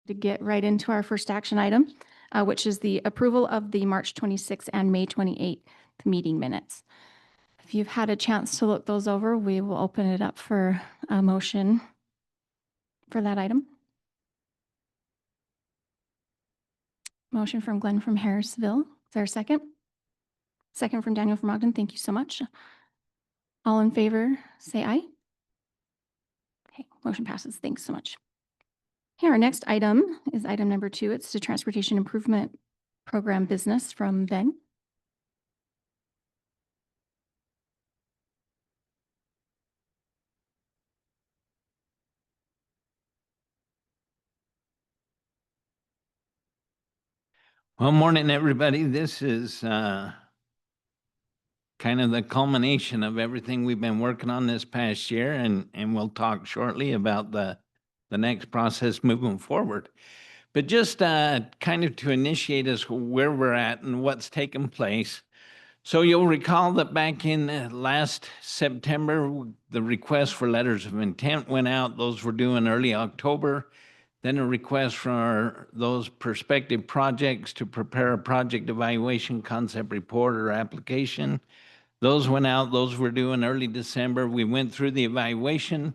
to get right into our first action item, which is the approval of the March 26th and May 28th meeting minutes. If you've had a chance to look those over, we will open it up for a motion for that item. Motion from Glenn from Harrisville. Is there a second? Second from Daniel from Ogden. Thank you so much. All in favor, say aye. Okay, motion passes. Thanks so much. Here, our next item is item number 2. It's the Transportation Improvement Program business from Ben. Well, morning, everybody. This is kind of the culmination of everything we've been working on this past year, and we'll talk shortly about the next process moving forward. But just kind of to initiate us where we're at and what's taken place. So you'll recall that back in last September, the request for letters of intent went out. Those were due in early October. Then a request for those prospective projects to prepare a project evaluation concept report or application. Those went out. Those were due in early December. We went through the evaluation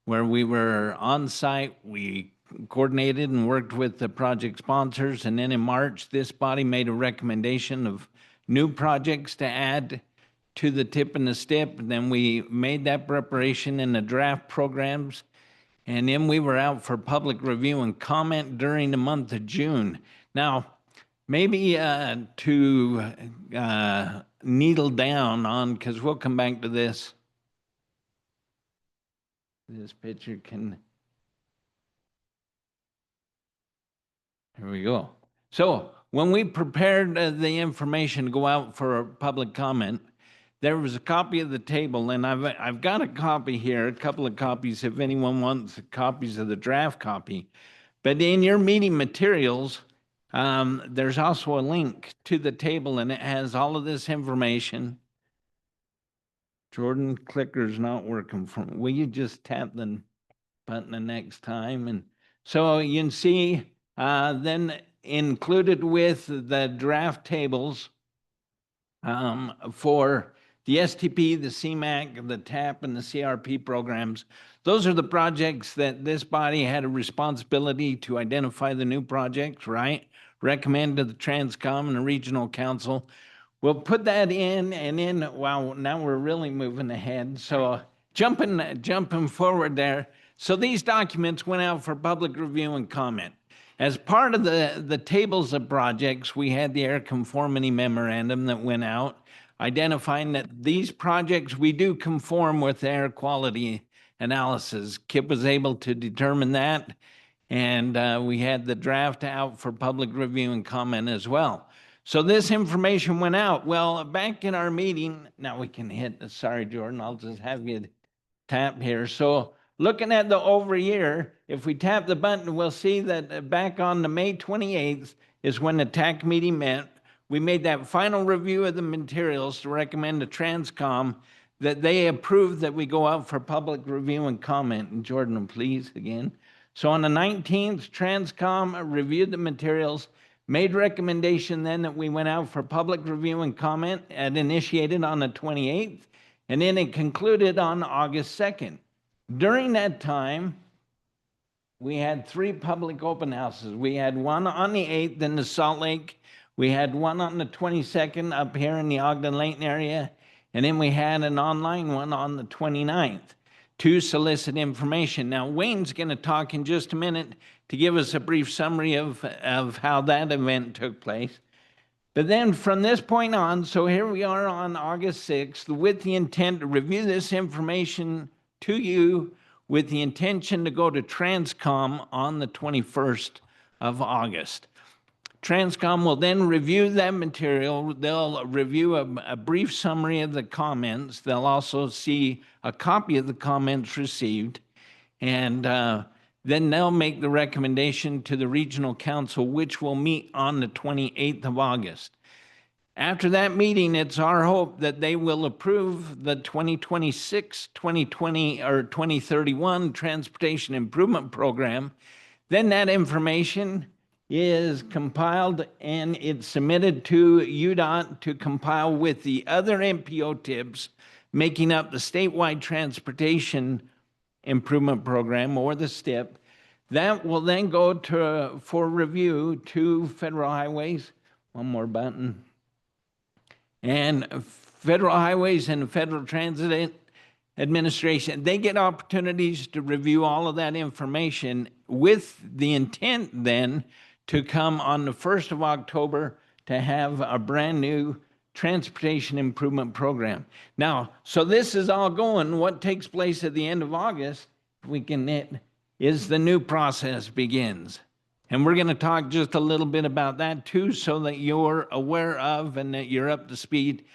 where we were on site. We coordinated and worked with the project sponsors. And then in March, this body made a recommendation of new projects to add to the tip and the STIP. And then we made that preparation in the draft programs. And then we were out for public review and comment during the month of June. Now, maybe to needle down on, because we'll come back to this. This picture can, here we go. So when we prepared the information to go out for public comment, there was a copy of the table, and I've got a copy here, a couple of copies if anyone wants copies of the draft copy. But in your meeting materials, there's also a link to the table, and it has all of this information. Jordan, clicker's not working for me. Will you just tap the button the next time? And so you can see then included with the draft tables for the STP, the CMAC, the TAP, and the CRP programs. Those are the projects that this body had a responsibility to identify the new projects, right? Recommend to the TransCom and the Regional Council. We'll put that in, and then, wow, now we're really moving ahead. So jumping forward there. So these documents went out for public review and comment. As part of the tables of projects, we had the air conformity memorandum that went out, identifying that these projects, we do conform with air quality analysis. KIP was able to determine that, and we had the draft out for public review and comment as well. So this information went out. Well, back in our meeting, now we can hit, sorry, Jordan, I'll just have you tap here. So looking at the over year, if we tap the button, we'll see that back on the May 28th is when the TAC meeting met. We made that final review of the materials to recommend to TransCom that they approve that we go out for public review and comment. And Jordan, please, again. So on the 19th, TransCom reviewed the materials, made recommendation then that we went out for public review and comment, and initiated on the 28th, and then it concluded on August 2nd. During that time, we had 3 public open houses. We had one on the 8th in the Salt Lake. We had one on the 22nd up here in the Ogden-Layton area. And then we had an online one on the 29th to solicit information. Now, Wayne's going to talk in just a minute to give us a brief summary of how that event took place. But then from this point on, so here we are on August 6th with the intent to review this information to you with the intention to go to TransCom on the 21st of August. TransCom will then review that material. They'll review a brief summary of the comments. They'll also see a copy of the comments received. And then they'll make the recommendation to the Regional Council, which will meet on the 28th of August. After that meeting, it's our hope that they will approve the 2026, 2020, or 2031 Transportation Improvement Program. Then that information is compiled and it's submitted to UDOT to compile with the other MPO tips making up the statewide transportation improvement program, or the STIP. That will then go for review to Federal Highways. One more button. And Federal Highways and Federal Transit Administration, they get opportunities to review all of that information with the intent then to come on the 1st of October to have a brand new transportation improvement program. Now, so this is all going. What takes place at the end of August, if we can, is the new process begins. And we're going to talk just a little bit about that too, so that you're aware of and that you're up to speed.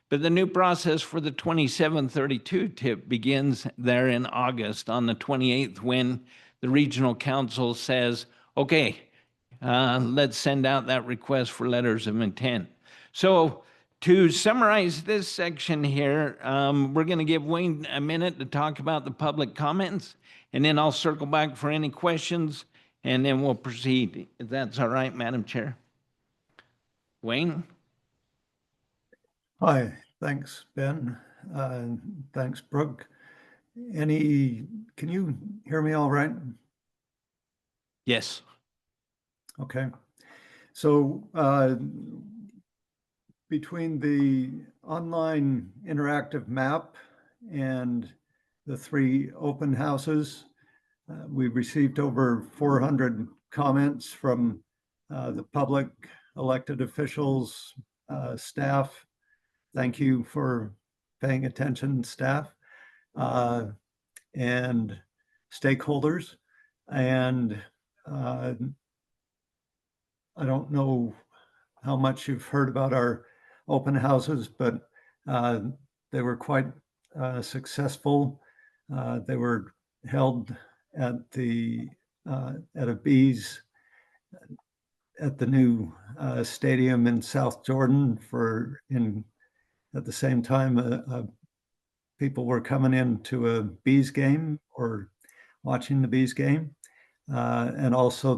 But the new process for the 2732 tip begins there in August on the 28th, when the regional council says, okay, let's send out that request for letters of intent. So to summarize this section here, we're going to give Wayne a minute to talk about the public comments, and then I'll circle back for any questions, and then we'll proceed, if that's all right, Madam Chair. Wayne? Hi, thanks, Ben. Thanks, Brooke. Can you hear me all right? Yes. Okay. So between the online interactive map and the 3 open houses, we received over 400 comments from the public, elected officials, staff. Thank you for paying attention, staff, and stakeholders. And I don't know how much you've heard about our open houses, but they were quite successful. They were held at a Bees at the new stadium in South Jordan at the same time people were coming in to a Bees game or watching the Bees game, and also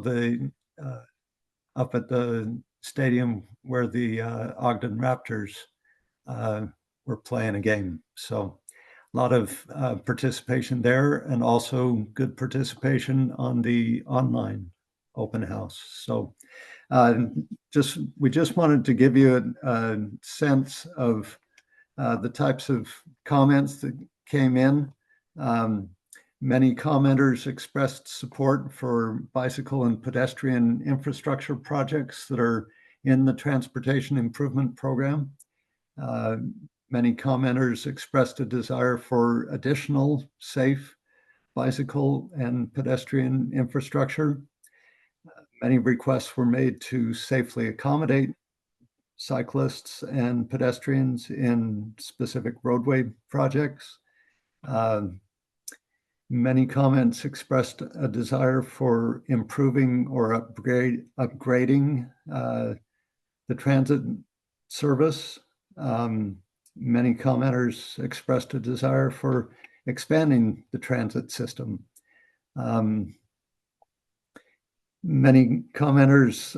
up at the stadium where the Ogden Raptors were playing a game. So a lot of participation there, and also good participation on the online open house. So we just wanted to give you a sense of the types of comments that came in. Many commenters expressed support for bicycle and pedestrian infrastructure projects that are in the Transportation Improvement Program. Many commenters expressed a desire for additional safe bicycle and pedestrian infrastructure. Many requests were made to safely accommodate cyclists and pedestrians in specific roadway projects. Many comments expressed a desire for improving or upgrading the transit service. Many commenters expressed a desire for expanding the transit system. Many commenters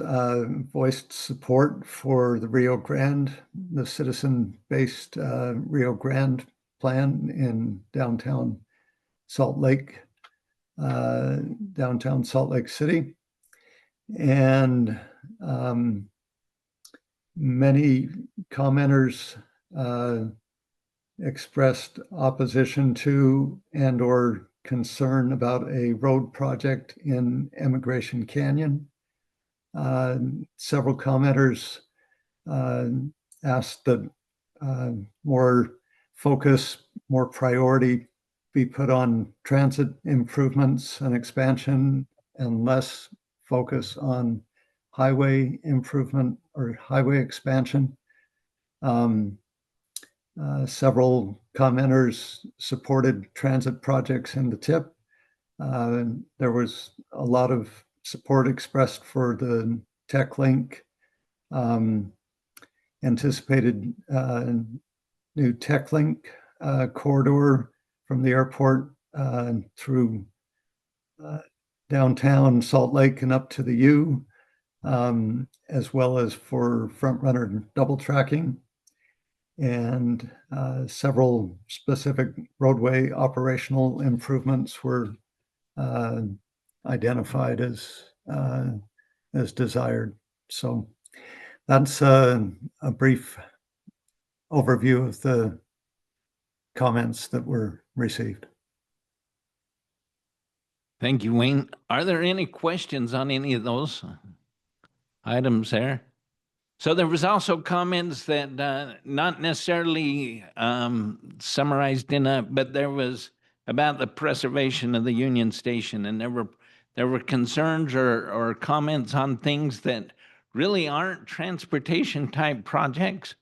voiced support for the Rio Grande, the citizen-based Rio Grande plan in downtown Salt Lake City. And many commenters expressed opposition to and or concern about a road project in Emigration Canyon. Several commenters asked that more focus, more priority be put on transit improvements and expansion, and less focus on highway improvement or highway expansion. Several commenters supported transit projects in the TIP. There was a lot of support expressed for the TAC link, anticipated new TAC link corridor from the airport through downtown Salt Lake and up to the U, as well as for front runner double tracking. And several specific roadway operational improvements were identified as desired. So that's a brief overview of the comments that were received. Thank you, Wayne. Are there any questions on any of those items there? So there was also comments that not necessarily summarized in a, but there was about the preservation of the Union Station, and there were concerns or comments on things that really aren't transportation type projects.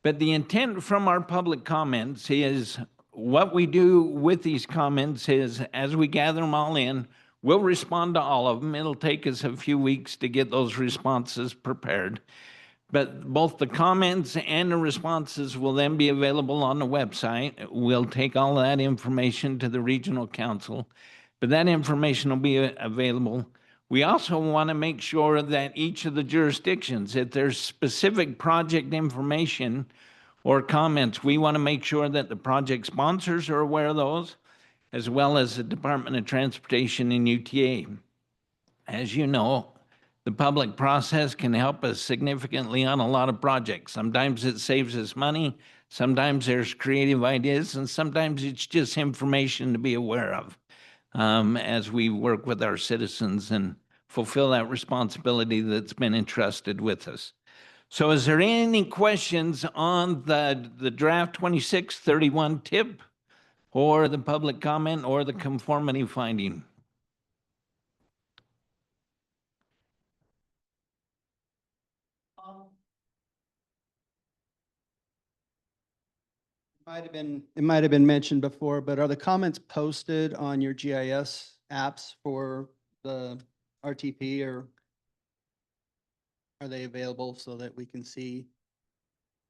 But the intent from our public comments is what we do with these comments is as we gather them all in, we'll respond to all of them. It'll take us a few weeks to get those responses prepared. But both the comments and the responses will then be available on the website. We'll take all of that information to the regional council, but that information will be available. We also want to make sure that each of the jurisdictions, if there's specific project information or comments, we want to make sure that the project sponsors are aware of those, as well as the Department of Transportation and UTA. As you know, the public process can help us significantly on a lot of projects. Sometimes it saves us money, sometimes there's creative ideas, and sometimes it's just information to be aware of as we work with our citizens and fulfill that responsibility that's been entrusted with us. So is there any questions on the draft 2631 tip or the public comment or the conformity finding? It might have been mentioned before, but are the comments posted on your GIS apps for the RTP, or are they available so that we can see?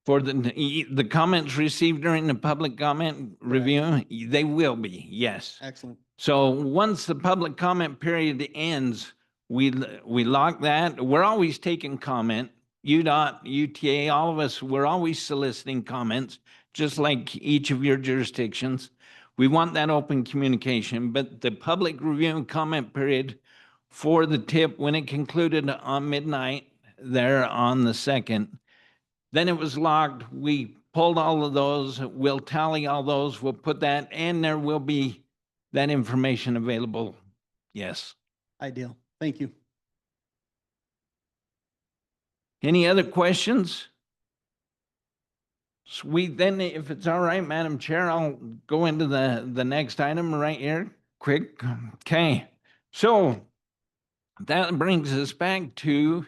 For the comments received during the public comment review, they will be, yes. Excellent. So once the public comment period ends, we lock that. We're always taking comment. UDOT, UTA, all of us, we're always soliciting comments, just like each of your jurisdictions. We want that open communication, but the public review and comment period for the tip, when it concluded on midnight there on the 2nd, then it was logged. We pulled all of those. We'll tally all those. We'll put that, and there will be that information available. Yes. Ideal. Thank you. Any other questions? Sweet. Then, if it's all right, Madam Chair, I'll go into the next item right here, quick. Okay. So that brings us back to,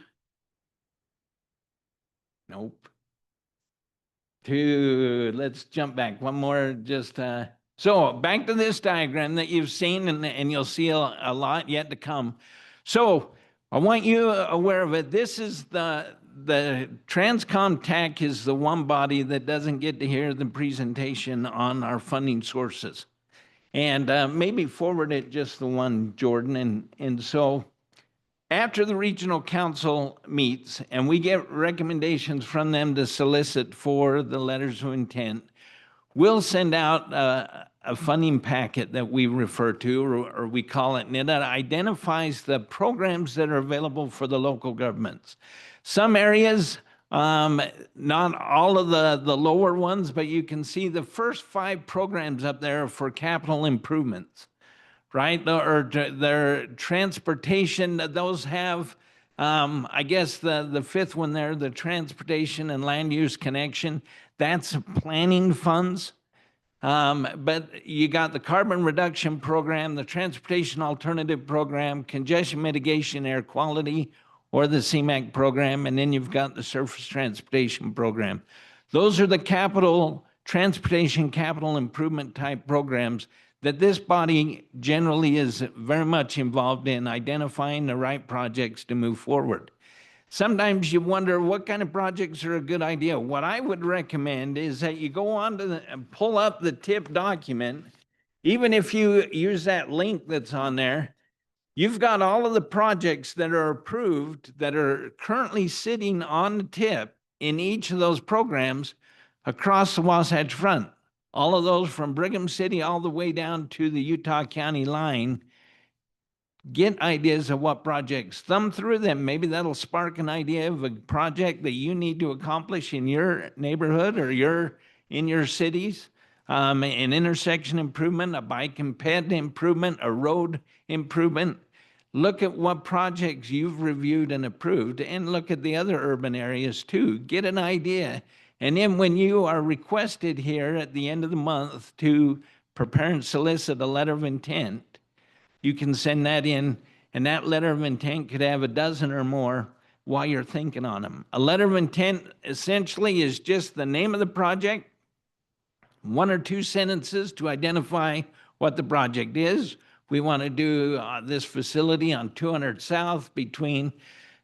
let's jump back one more, so back to this diagram that you've seen, and you'll see a lot yet to come. So I want you aware of it. This is the TransCom TAC is the one body that doesn't get to hear the presentation on our funding sources. And maybe forward it just the one, Jordan. And so after the regional council meets and we get recommendations from them to solicit for the letters of intent, we'll send out a funding packet that we refer to, or we call it, and it identifies the programs that are available for the local governments. Some areas, not all of the lower ones, but you can see the first 5 programs up there for capital improvements, right? Or their transportation, those have, I guess the 5th one there, the transportation and land use connection, that's planning funds. But you got the carbon reduction program, the transportation alternative program, congestion mitigation, air quality, or the CMAQ program, and then you've got the surface transportation program. Those are the transportation capital improvement type programs that this body generally is very much involved in identifying the right projects to move forward. Sometimes you wonder what kind of projects are a good idea. What I would recommend is that you go on to pull up the TIP document. Even if you use that link that's on there, You've got all of the projects that are approved that are currently sitting on the tip in each of those programs across the Wasatch Front. All of those from Brigham City all the way down to the Utah County line. Get ideas of what projects, thumb through them. Maybe that'll spark an idea of a project that you need to accomplish in your neighborhood or in your cities. An intersection improvement, a bike and ped improvement, a road improvement. Look at what projects you've reviewed and approved, and look at the other urban areas too. Get an idea. And then when you are requested here at the end of the month to prepare and solicit a letter of intent, you can send that in, and that letter of intent could have a dozen or more while you're thinking on them. A letter of intent essentially is just the name of the project, 1 or 2 sentences to identify what the project is. We want to do this facility on 200 South between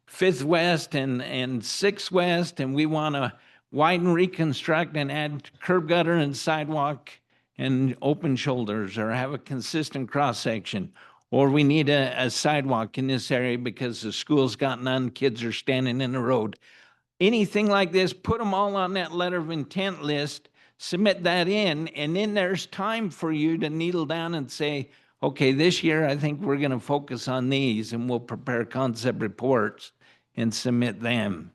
5th West and 6th West, and we want to widen, reconstruct, and add curb gutter and sidewalk and open shoulders, or have a consistent cross-section. Or we need a sidewalk in this area because the school's got none, kids are standing in the road. Anything like this, put them all on that letter of intent list, submit that in, and then there's time for you to needle down and say, okay, this year I think we're going to focus on these, and we'll prepare concept reports and submit them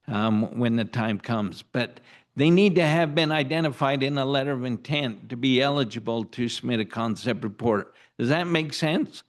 when the time comes. But they need to have been identified in a letter of intent to be eligible to submit a concept report. Does that make sense?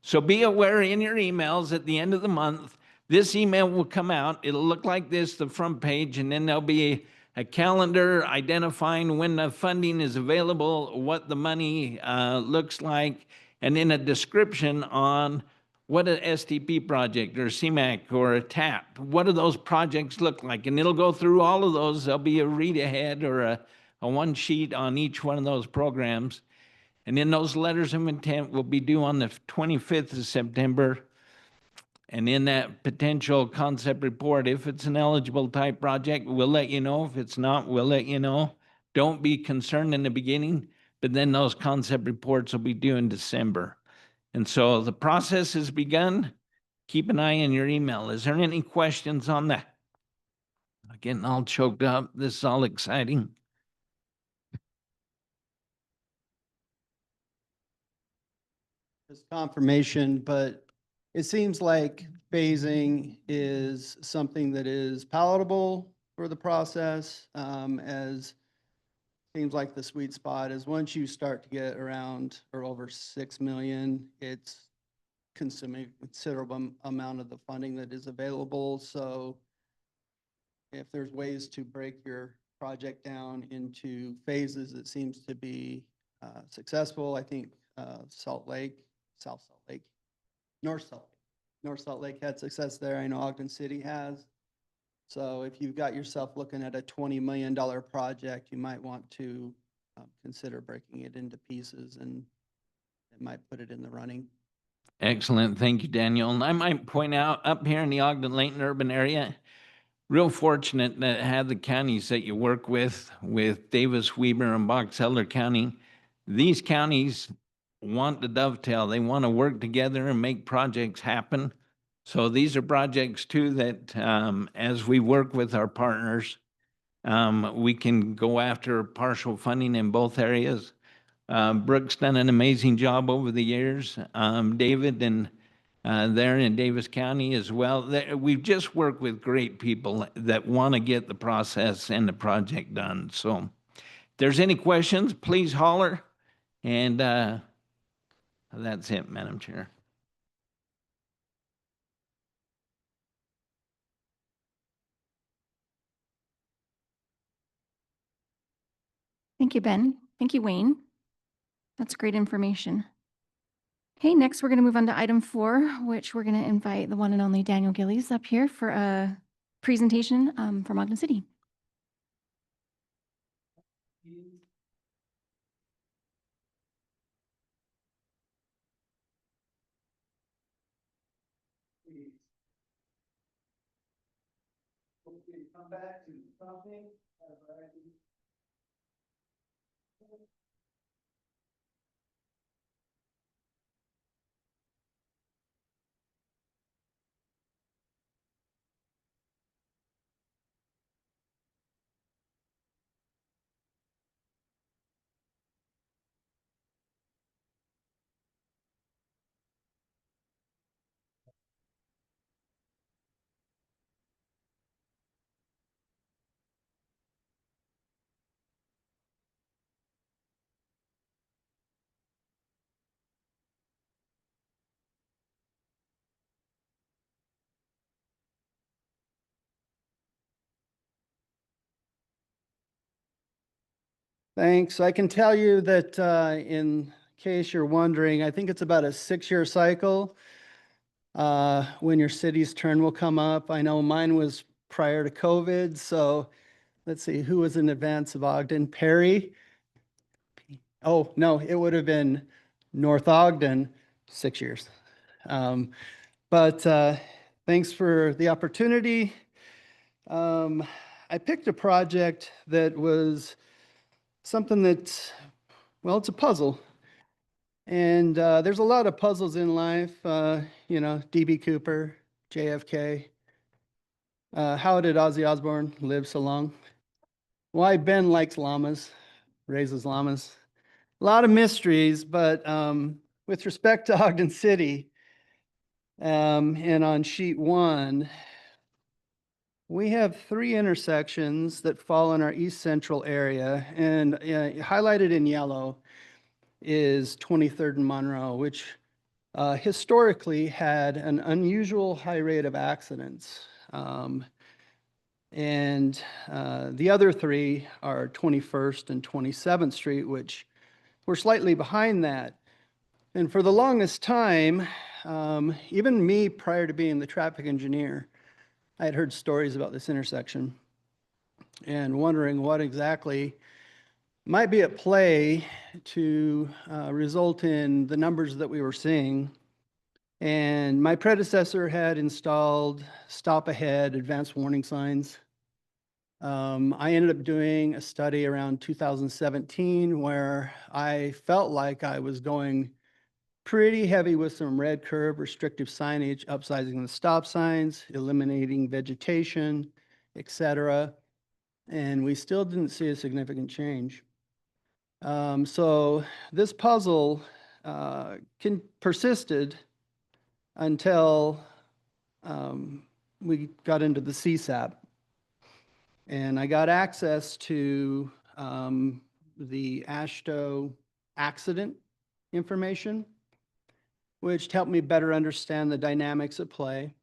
So be aware in your emails at the end of the month, this email will come out. It'll look like this, the front page, and then there'll be a calendar identifying when the funding is available, what the money looks like, and then a description on what an STP project or CMAQ or a TAP, what do those projects look like? And it'll go through all of those. There'll be a read ahead or a one sheet on each one of those programs. And then those letters of intent will be due on the 25th of September. And in that potential concept report, if it's an eligible type project, we'll let you know. If it's not, we'll let you know. Don't be concerned in the beginning, but then those concept reports will be due in December. And so the process has begun. Keep an eye on your email. Is there any questions on that? I'm getting all choked up. This is all exciting. Just confirmation, but it seems like phasing is something that is palatable for the process, as seems like the sweet spot is once you start to get around or over 6 million, it's consuming a considerable amount of the funding that is available. So if there's ways to break your project down into phases, it seems to be successful. I think Salt Lake, South Salt Lake, North Salt Lake had success there. I know Ogden City has. So if you've got yourself looking at a $20 million project, you might want to consider breaking it into pieces, and it might put it in the running. Excellent. Thank you, Daniel. And I might point out up here in the Ogden-Layton urban area, real fortunate that have the counties that you work with Davis, Weber, and Box Elder County. These counties want to dovetail. They want to work together and make projects happen. So these are projects too that as we work with our partners, we can go after partial funding in both areas. Brooke's done an amazing job over the years. David and there in Davis County as well. We've just worked with great people that want to get the process and the project done. So if there's any questions, please holler. And that's it, Madam Chair. Thank you, Ben. Thank you, Wayne. That's great information. Okay, next we're going to move on to item 4, which we're going to invite the one and only Daniel Gillies up here for a presentation from Ogden City. Come back to something. Thanks. I can tell you that in case you're wondering, I think it's about a 6-year cycle when your city's turn will come up. I know mine was prior to COVID, so let's see, who was in advance of Ogden? Perry? Oh, no, it would have been North Ogden, 6 years. But thanks for the opportunity. I picked a project that was something that, well, it's a puzzle. And there's a lot of puzzles in life, you know, DB Cooper, JFK. How did Ozzy Osbourne live so long? Why Ben likes llamas, raises llamas. A lot of mysteries, but with respect to Ogden City, and on sheet 1, we have 3 intersections that fall in our east central area, and highlighted in yellow is 23rd and Monroe, which historically had an unusual high rate of accidents. And the other 3 are 21st and 27th Street, which were slightly behind that. And for the longest time, even me prior to being the traffic engineer, I had heard stories about this intersection and wondering what exactly might be at play to result in the numbers that we were seeing. And my predecessor had installed stop ahead advanced warning signs. I ended up doing a study around 2017 where I felt like I was going pretty heavy with some red curb restrictive signage, upsizing the stop signs, eliminating vegetation, etc. And we still didn't see a significant change. So this puzzle persisted until we got into the CSAP. And I got access to the AASHTO accident information, which helped me better understand the dynamics at play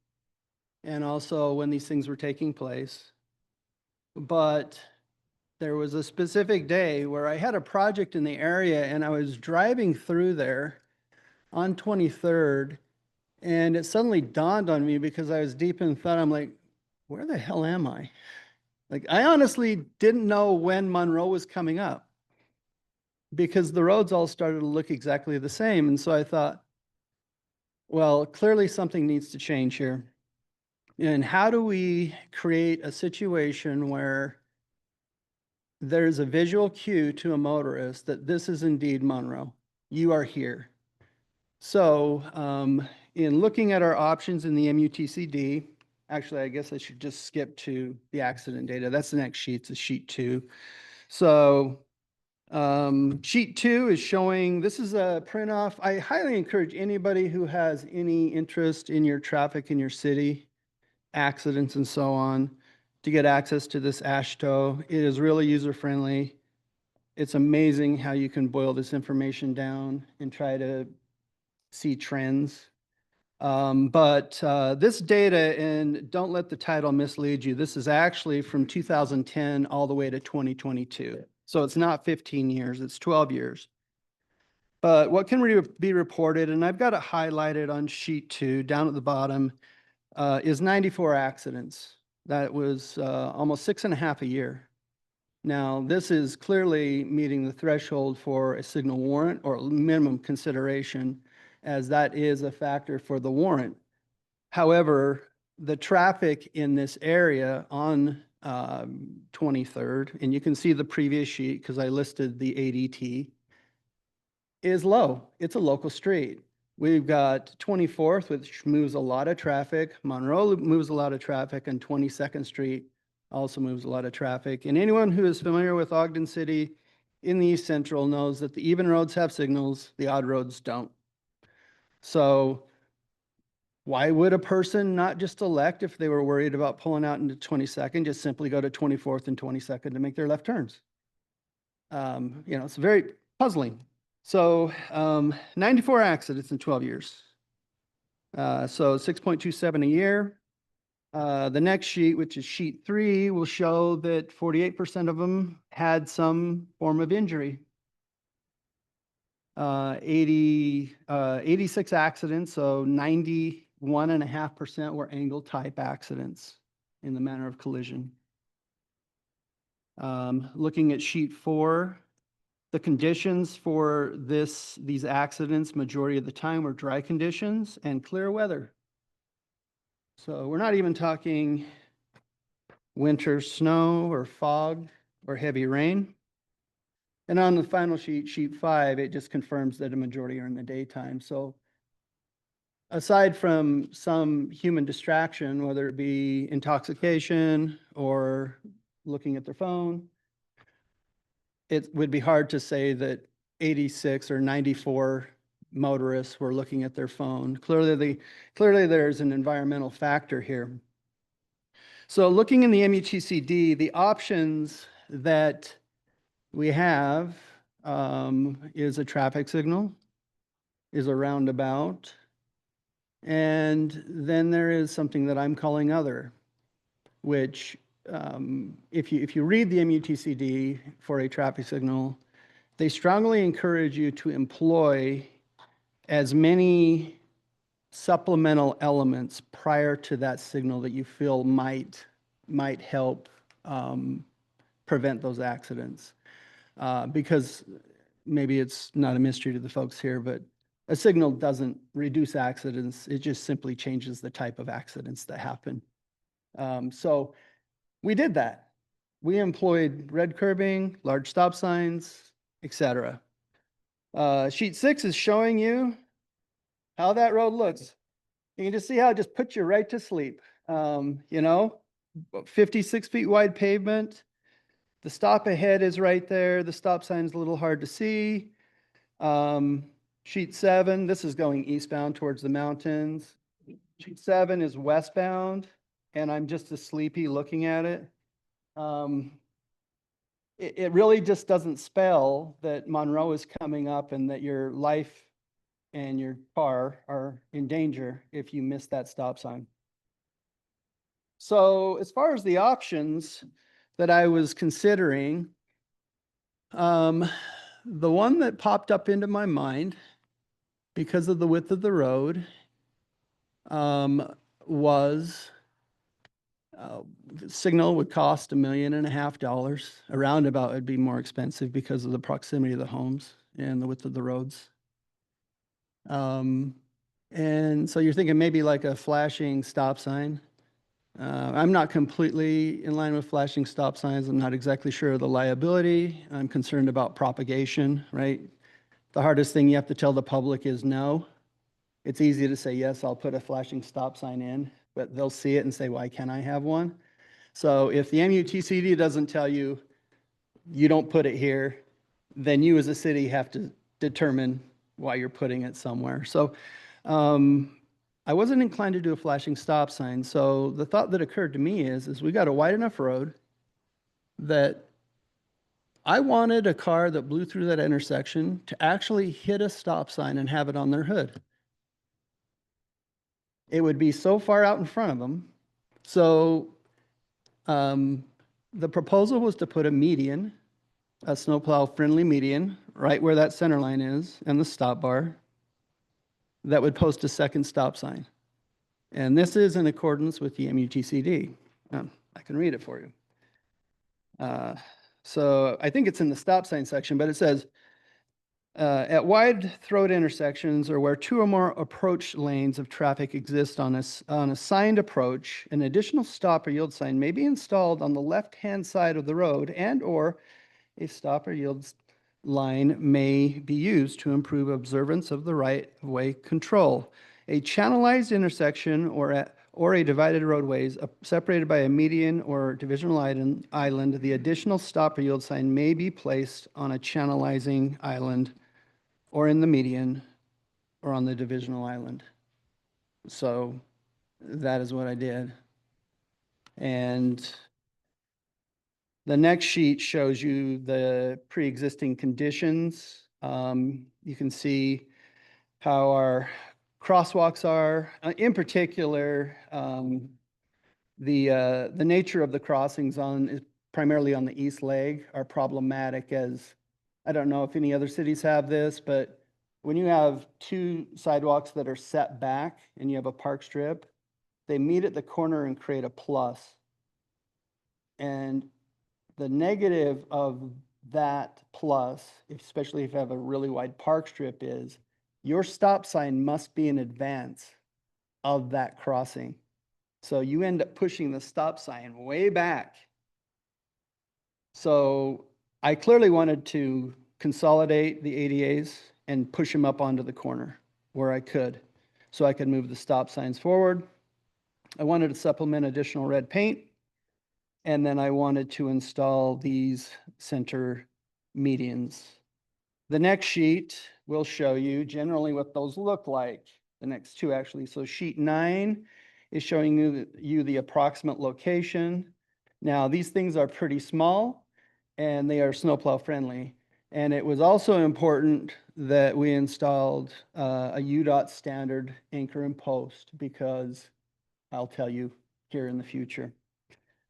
and also when these things were taking place. But there was a specific day where I had a project in the area and I was driving through there on 23rd, and it suddenly dawned on me because I was deep in thought. I'm like, where the hell am I? Like, I honestly didn't know when Monroe was coming up because the roads all started to look exactly the same. And so I thought, well, clearly something needs to change here. And how do we create a situation where there's a visual cue to a motorist that this is indeed Monroe? You are here. So in looking at our options in the MUTCD, actually, I guess I should just skip to the accident data. That's the next sheet, it's sheet 2. So sheet 2 is showing, this is a print off. I highly encourage anybody who has any interest in your traffic in your city, accidents and so on, to get access to this AASHTO. It is really user friendly. It's amazing how you can boil this information down and try to see trends. But this data, and don't let the title mislead you, this is actually from 2010 all the way to 2022. So it's not 15 years, it's 12 years. But what can be reported, and I've got it highlighted on sheet 2 down at the bottom, is 94 accidents. That was almost 6.5 a year. Now, this is clearly meeting the threshold for a signal warrant or minimum consideration, as that is a factor for the warrant. However, the traffic in this area on 23rd, and you can see the previous sheet because I listed the ADT, is low. It's a local street. We've got 24th, which moves a lot of traffic. Monroe moves a lot of traffic, and 22nd Street also moves a lot of traffic. And anyone who is familiar with Ogden City in the East Central knows that the even roads have signals, the odd roads don't. So why would a person not just elect, if they were worried about pulling out into 22nd, just simply go to 24th and 22nd to make their left turns? You know, it's very puzzling. So 94 accidents in 12 years. So 6.27 a year. The next sheet, which is sheet 3, will show that 48% of them had some form of injury. 86 accidents, so 91.5% were angle type accidents in the manner of collision. Looking at sheet 4, the conditions for these accidents, majority of the time, were dry conditions and clear weather. So we're not even talking winter snow or fog or heavy rain. And on the final sheet, sheet 5, it just confirms that a majority are in the daytime. So aside from some human distraction, whether it be intoxication or looking at their phone, it would be hard to say that 86 or 94 motorists were looking at their phone. Clearly there's an environmental factor here. So looking in the MUTCD, the options that we have is a traffic signal, is a roundabout, and then there is something that I'm calling other, which if you read the MUTCD for a traffic signal, they strongly encourage you to employ as many supplemental elements prior to that signal that you feel might help prevent those accidents. Because maybe it's not a mystery to the folks here, but a signal doesn't reduce accidents. It just simply changes the type of accidents that happen. So we did that. We employed red curbing, large stop signs, etc. Sheet 6 is showing you how that road looks. You can just see how it just puts you right to sleep. 56 feet wide pavement. The stop ahead is right there. The stop sign's a little hard to see. Sheet 7, this is going eastbound towards the mountains. Sheet 7 is westbound, and I'm just as sleepy looking at it. It really just doesn't spell that Monroe is coming up and that your life and your car are in danger if you miss that stop sign. So as far as the options that I was considering, the one that popped up into my mind because of the width of the road was signal would cost $1.5 million. A roundabout would be more expensive because of the proximity of the homes and the width of the roads. And so you're thinking maybe like a flashing stop sign. I'm not completely in line with flashing stop signs. I'm not exactly sure of the liability. I'm concerned about propagation, right? The hardest thing you have to tell the public is no. It's easy to say, yes, I'll put a flashing stop sign in, but they'll see it and say, why can't I have one? So if the MUTCD doesn't tell you, you don't put it here, then you as a city have to determine why you're putting it somewhere. So I wasn't inclined to do a flashing stop sign. So the thought that occurred to me is we got a wide enough road that I wanted a car that blew through that intersection to actually hit a stop sign and have it on their hood. It would be so far out in front of them. So the proposal was to put a median, a snowplow friendly median, right where that center line is and the stop bar that would post a second stop sign. And this is in accordance with the MUTCD. I can read it for you. So I think it's in the stop sign section, but it says, at wide throat intersections or where 2 or more approach lanes of traffic exist on a signed approach, an additional stop or yield sign may be installed on the left-hand side of the road and or a stop or yield line may be used to improve observance of the right-of-way control. A channelized intersection or a divided roadways separated by a median or divisional island, the additional stop or yield sign may be placed on a channelizing island or in the median or on the divisional island. So that is what I did. And the next sheet shows you the pre-existing conditions. You can see how our crosswalks are. In particular, The nature of the crossings is primarily on the east leg are problematic, as I don't know if any other cities have this, but when you have two sidewalks that are set back and you have a park strip, they meet at the corner and create a plus. And the negative of that plus, especially if you have a really wide park strip, is your stop sign must be in advance of that crossing. So you end up pushing the stop sign way back. So I clearly wanted to consolidate the ADAs and push them up onto the corner where I could, so I could move the stop signs forward. I wanted to supplement additional red paint, and then I wanted to install these center medians. The next sheet will show you generally what those look like, the next two actually. So sheet 9 is showing you the approximate location. Now, these things are pretty small and they are snowplow friendly. And it was also important that we installed a UDOT standard anchor and post, because I'll tell you here in the future.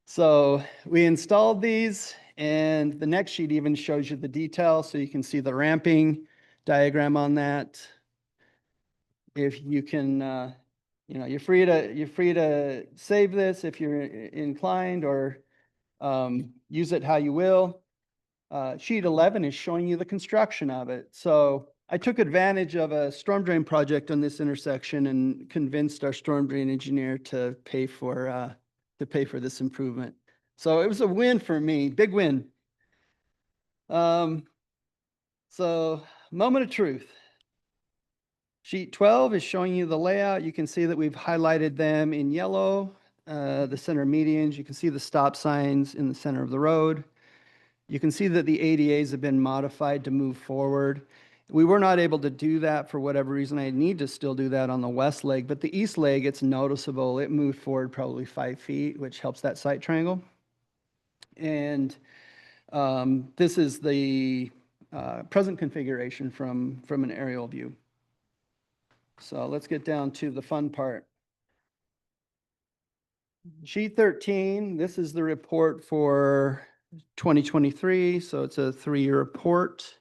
So we installed these, and the next sheet even shows you the detail, so you can see the ramping diagram on that. If you can, you're free to save this if you're inclined, or use it how you will. Sheet 11 is showing you the construction of it. So I took advantage of a storm drain project on this intersection and convinced our storm drain engineer to pay for this improvement. So it was a win for me, big win. So moment of truth. Sheet 12 is showing you the layout. You can see that we've highlighted them in yellow, the center medians. You can see the stop signs in the center of the road. You can see that the ADAs have been modified to move forward. We were not able to do that for whatever reason. I need to still do that on the west leg, but the east leg, it's noticeable. It moved forward probably 5 feet, which helps that sight triangle. And this is the present configuration from an aerial view. So let's get down to the fun part. Sheet 13, this is the report for 2023, so it's a 3-year report.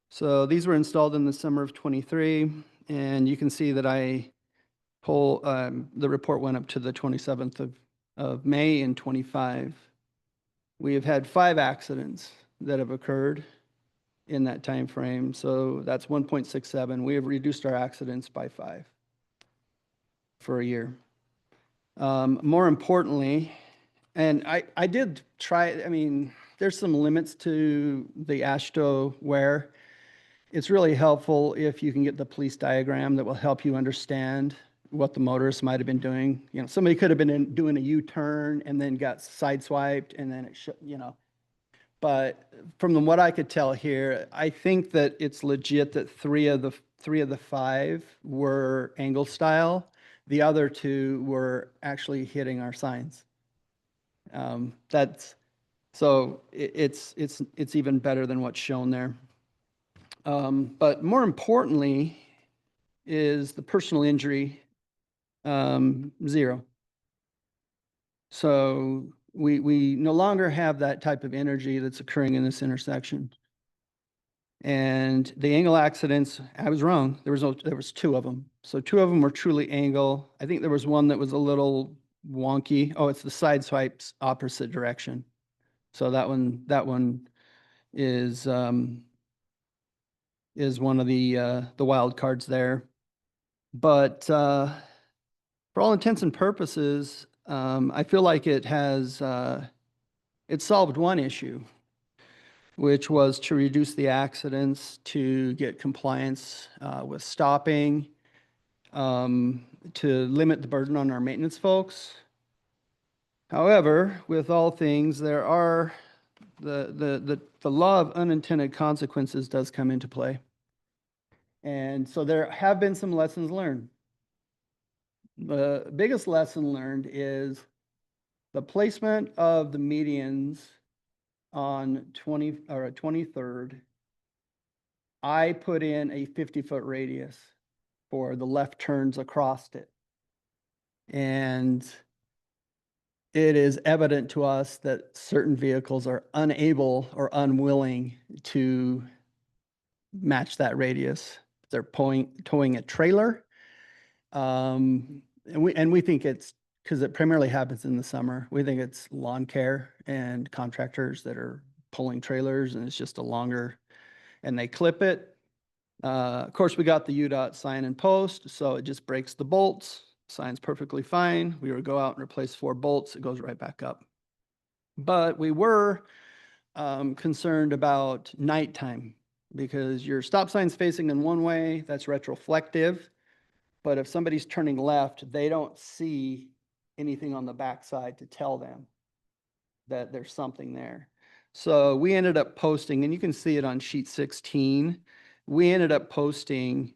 So these were installed in the summer of 23, and you can see that the report went up to the 27th of May in 25. We have had 5 accidents that have occurred in that time frame, so that's 1.67. We have reduced our accidents by 5 for a year. More importantly, and I did try, there's some limits to the AASHTO wear. It's really helpful if you can get the police diagram that will help you understand what the motorist might have been doing. Somebody could have been doing a U-turn and then got sideswiped, and then But from what I could tell here, I think that it's legit that three of the 5 were angle style. The other 2 were actually hitting our signs. It's even better than what's shown there. But more importantly is the personal injury, 0. So we no longer have that type of energy that's occurring in this intersection. And the angle accidents, I was wrong. There was 2 of them. So 2 of them were truly angle. I think there was one that was a little wonky. Oh, it's the side swipes opposite direction. So that one is one of the wild cards there. But for all intents and purposes, I feel like it solved one issue, which was to reduce the accidents, to get compliance with stopping, to limit the burden on our maintenance folks. However, with all things, there are the law of unintended consequences does come into play. And so there have been some lessons learned. The biggest lesson learned is the placement of the medians on 23rd. I put in a 50-foot radius for the left turns across it. And it is evident to us that certain vehicles are unable or unwilling to match that radius. They're towing a trailer. And we think it's, because it primarily happens in the summer, we think it's lawn care and contractors that are pulling trailers, and it's just a longer, and they clip it. Of course, we got the UDOT sign and post, so it just breaks the bolts. Sign's perfectly fine. We would go out and replace 4 bolts. It goes right back up. But we were concerned about nighttime, because your stop sign's facing in one way, that's retroflective. But if somebody's turning left, they don't see anything on the backside to tell them that there's something there. So we ended up posting, and you can see it on sheet 16. We ended up posting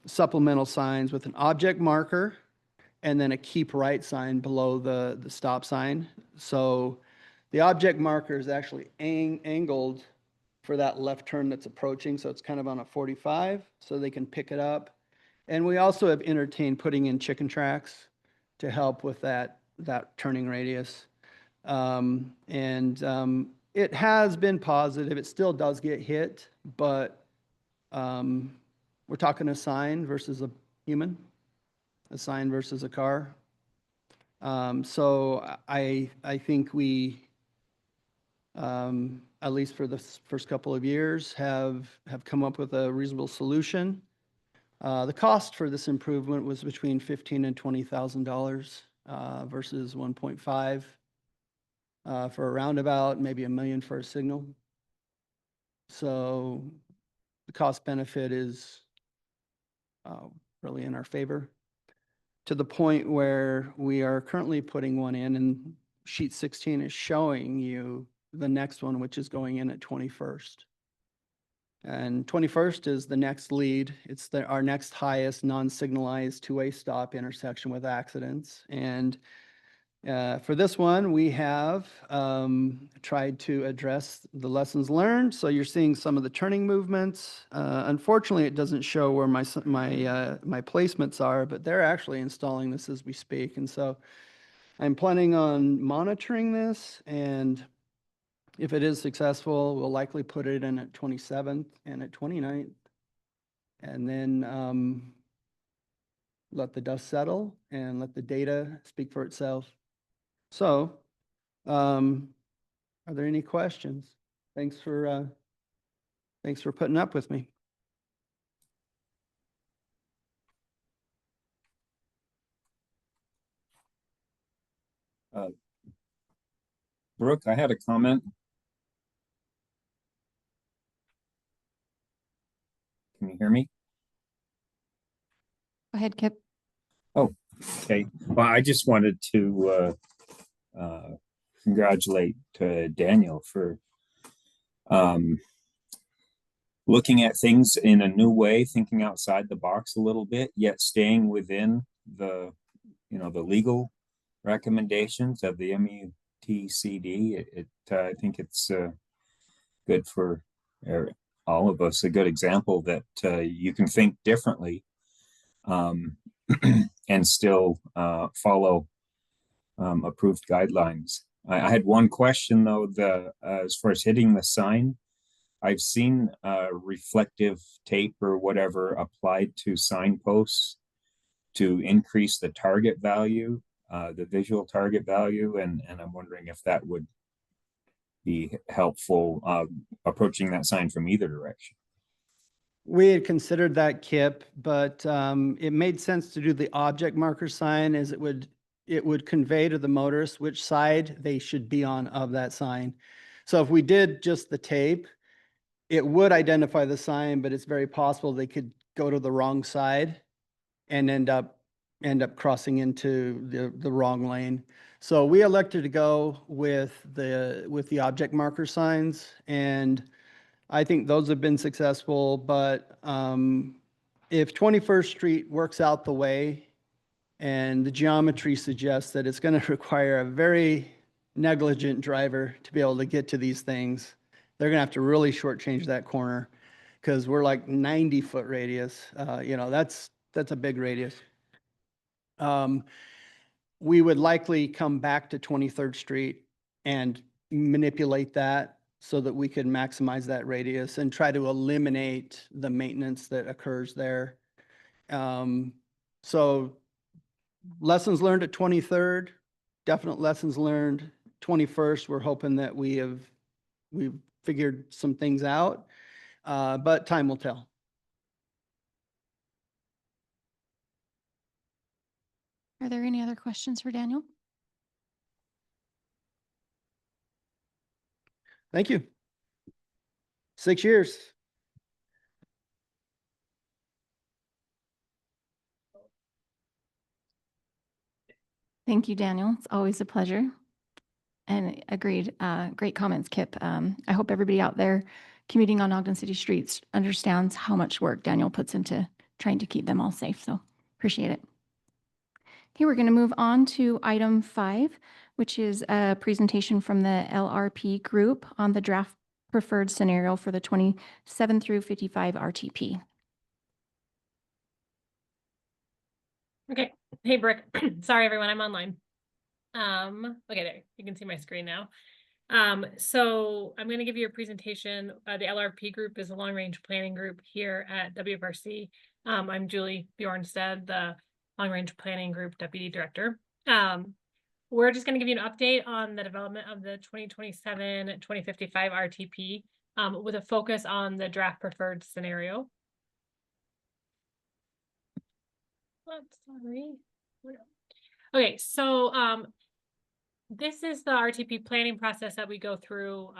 supplemental signs with an object marker and then a keep right sign below the stop sign. So the object marker is actually angled for that left turn that's approaching. So it's kind of on a 45, so they can pick it up. And we also have entertained putting in chicken tracks to help with that turning radius. It has been positive. It still does get hit, but we're talking a sign versus a human, a sign versus a car. So I think we, at least for the first couple of years, have come up with a reasonable solution. The cost for this improvement was between $15,000 and $20,000 versus 1.5 for a roundabout, maybe $1 million for a signal. So the cost benefit is really in our favor, to the point where we are currently putting one in, and sheet 16 is showing you the next one, which is going in at 21st. And 21st is the next lead. It's our next highest non-signalized two-way stop intersection with accidents. And for this one, we have tried to address the lessons learned. So you're seeing some of the turning movements. Unfortunately, it doesn't show where my placements are, but they're actually installing this as we speak. And so I'm planning on monitoring this, and if it is successful, we'll likely put it in at 27th and at 29th, and then let the dust settle and let the data speak for itself. So, are there any questions? Thanks for putting up with me. Brooke, I had a comment. Can you hear me? Go ahead, Kip. Oh, okay. Well, I just wanted to congratulate Daniel for looking at things in a new way, thinking outside the box a little bit, yet staying within the legal recommendations of the MUTCD. I think it's good for all of us, a good example that you can think differently and still follow approved guidelines. I had one question though, as far as hitting the sign. I've seen reflective tape or whatever applied to signposts to increase the target value, the visual target value, and I'm wondering if that would be helpful approaching that sign from either direction. We had considered that, Kip, but it made sense to do the object marker sign, as it would convey to the motorist which side they should be on of that sign. So if we did just the tape, it would identify the sign, but it's very possible they could go to the wrong side and end up crossing into the wrong lane. So we elected to go with the object marker signs, and I think those have been successful. But if 21st Street works out the way, and the geometry suggests that it's going to require a very negligent driver to be able to get to these things, they're going to have to really shortchange that corner, because we're like 90-foot radius. That's a big radius. we would likely come back to 23rd Street and manipulate that so that we could maximize that radius and try to eliminate the maintenance that occurs there. So lessons learned at 23rd, definite lessons learned. 21st, we're hoping that we've figured some things out, but time will tell. Are there any other questions for Daniel? Thank you. 6 years. Thank you, Daniel. It's always a pleasure. And agreed, great comments, Kip. I hope everybody out there commuting on Ogden City streets understands how much work Daniel puts into trying to keep them all safe. So appreciate it. Okay, we're going to move on to item 5, which is a presentation from the LRP group on the draft preferred scenario for the 27 through 55 RTP. Okay. Hey, Brick. Sorry, everyone. I'm online. Okay, there. You can see my screen now. So I'm going to give you a presentation. The LRP group is a long-range planning group here at WFRC. I'm Julie Bjornstead, the long-range planning group deputy director. We're just going to give you an update on the development of the 2027-2055 RTP with a focus on the draft preferred scenario. Sorry. Okay, so this is the RTP planning process that we go through.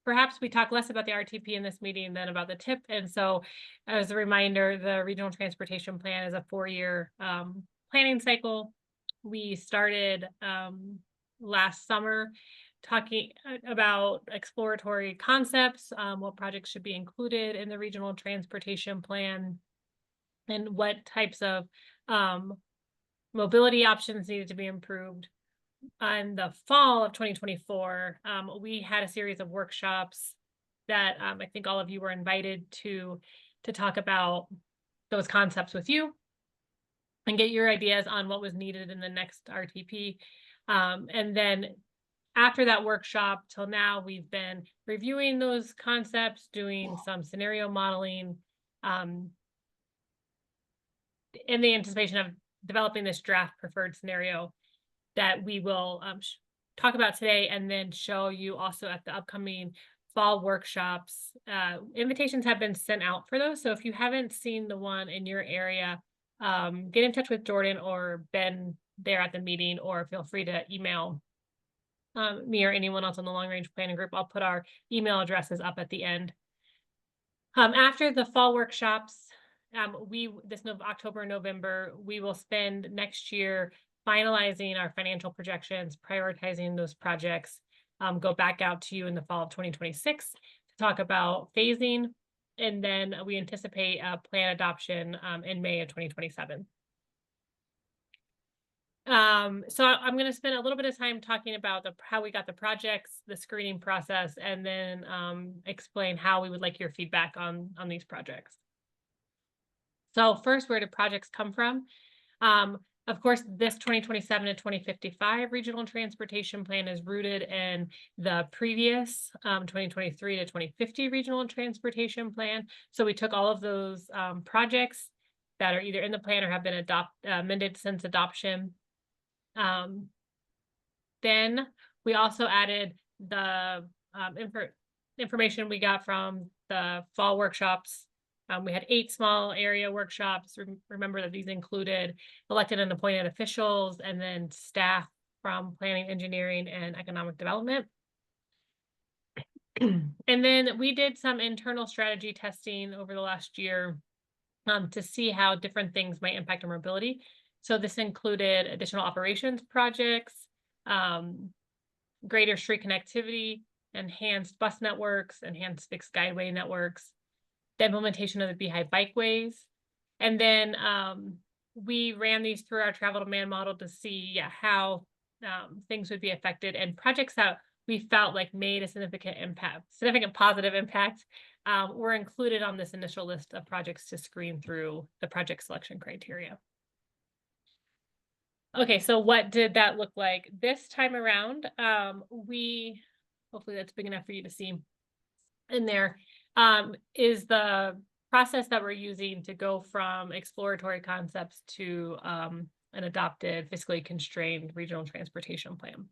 Perhaps we talk less about the RTP in this meeting than about the TIP. And so as a reminder, the Regional Transportation Plan is a 4-year planning cycle. We started last summer talking about exploratory concepts, what projects should be included in the Regional Transportation Plan, and what types of mobility options needed to be improved. In the fall of 2024, we had a series of workshops that I think all of you were invited to talk about those concepts with you and get your ideas on what was needed in the next RTP. And then after that workshop till now, we've been reviewing those concepts, doing some scenario modeling, in the anticipation of developing this draft preferred scenario that we will talk about today, and then show you also at the upcoming fall workshops. Invitations have been sent out for those. So if you haven't seen the one in your area, get in touch with Jordan or Ben there at the meeting, or feel free to email me or anyone else on the long range planning group. I'll put our email addresses up at the end. After the fall workshops, October, November, we will spend next year finalizing our financial projections, prioritizing those projects, go back out to you in the fall of 2026 to talk about phasing, and then we anticipate a plan adoption in May of 2027. So I'm going to spend a little bit of time talking about how we got the projects, the screening process, and then explain how we would like your feedback on these projects. So first, where do projects come from? Of course, this 2027 to 2055 Regional Transportation Plan is rooted in the previous 2023 to 2050 Regional Transportation Plan. So we took all of those projects that are either in the plan or have been amended since adoption. Then we also added the information we got from the fall workshops. We had 8 small area workshops. Remember that these included elected and appointed officials, and then staff from planning, engineering, and economic development. And then we did some internal strategy testing over the last year to see how different things might impact our mobility. So this included additional operations projects, greater street connectivity, enhanced bus networks, enhanced fixed guideway networks, the implementation of the Beehive bikeways. And then we ran these through our travel demand model to see how things would be affected, and projects that we felt like made a significant positive impact were included on this initial list of projects to screen through the project selection criteria. Okay, so what did that look like this time around? Hopefully that's big enough for you to see in there, is the process that we're using to go from exploratory concepts to an adopted fiscally constrained regional transportation plan.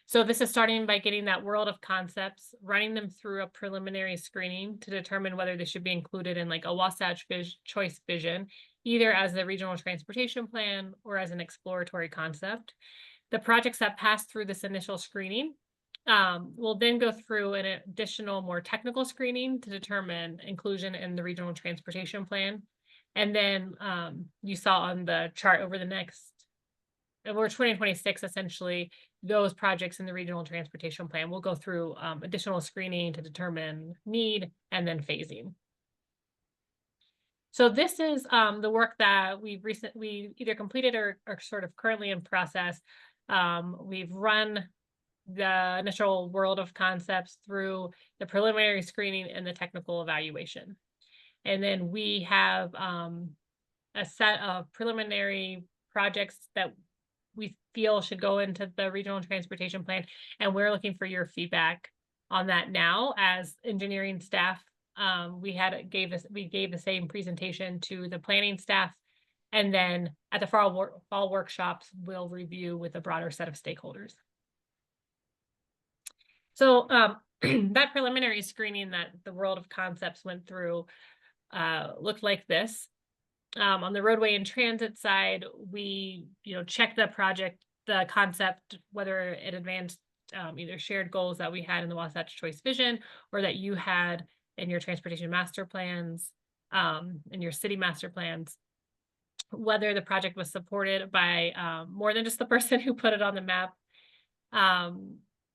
So this is starting by getting that world of concepts, running them through a preliminary screening to determine whether they should be included in like a Wasatch Choice Vision, either as the regional transportation plan or as an exploratory concept. The projects that pass through this initial screening will then go through an additional more technical screening to determine inclusion in the regional transportation plan. And then you saw on the chart over the next, over 2026, essentially, those projects in the regional transportation plan will go through additional screening to determine need and then phasing. So this is the work that we either completed or sort of currently in process. We've run the initial world of concepts through the preliminary screening and the technical evaluation. And then we have a set of preliminary projects that we feel should go into the regional transportation plan. And we're looking for your feedback on that now as engineering staff. We gave the same presentation to the planning staff. And then at the fall workshops, we'll review with a broader set of stakeholders. So that preliminary screening that the world of concepts went through looked like this. On the roadway and transit side, we checked the project, the concept, whether it advanced either shared goals that we had in the Wasatch Choice Vision or that you had in your transportation master plans, in your city master plans, whether the project was supported by more than just the person who put it on the map,